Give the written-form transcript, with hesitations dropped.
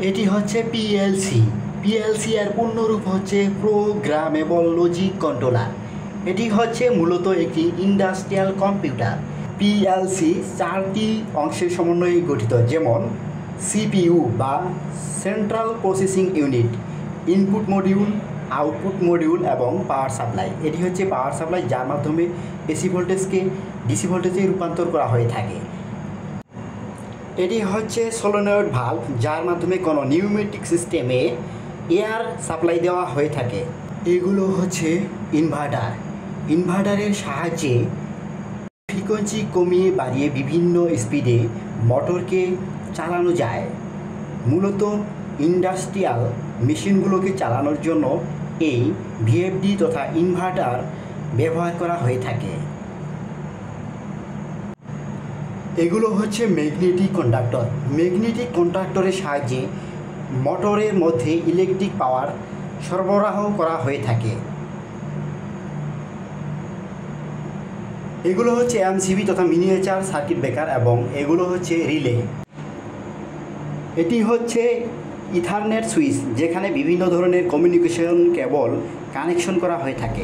এটি হচ্ছে PLC. PLC এর পূর্ণরূপ হচ্ছে প্রোগ্রামেবল লজিক কন্ট্রোলার। এটি হচ্ছে মূলত একটি ইন্ডাস্ট্রিয়াল কম্পিউটার। পিএলসি 4টি অংশের সমন্বয়ে গঠিত, যেমন সিপিইউ বা central processing unit, input module, output module এবং পাওয়ার সাপ্লাই। এটি হচ্ছে পাওয়ার সাপ্লাই, যার মাধ্যমে এসি ভোল্টেজকে ডিসি ভোল্টেজে রূপান্তর করা হয়ে থাকে। এটি হচ্ছে সলোনয়েড ভালভ, যার মাধ্যমে কোনো নিউমেটিক সিস্টেমে এয়ার সাপ্লাই দেওয়া হয়ে থাকে। এগুলো হচ্ছে ইনভার্টার। ইনভার্টারের সাহায্যে ফ্রিকোয়েন্সি কমিয়ে বাড়িয়ে বিভিন্ন স্পিডে মোটরকে চালানো যায়। মূলত ইন্ডাস্ট্রিয়াল মেশিনগুলোকে চালানোর জন্য এই ভিএফডি তথা ইনভার্টার ব্যবহার করা হয়ে থাকে। এগুলো হচ্ছে ম্যাগনেটিক কন্ডাক্টর। ম্যাগনেটিক কন্ডাক্টরের সাহায্যে মোটরের মধ্যে ইলেকট্রিক পাওয়ার সরবরাহ করা হয়ে থাকে। এগুলো হচ্ছে এমসিবি তথা মিনিয়েচার সার্কিট ব্রেকার, এবং এগুলো হচ্ছে রিলে। এটি হচ্ছে ইথারনেট সুইচ, যেখানে বিভিন্ন ধরনের কমিউনিকেশন কেবল কানেকশন করা হয়ে থাকে।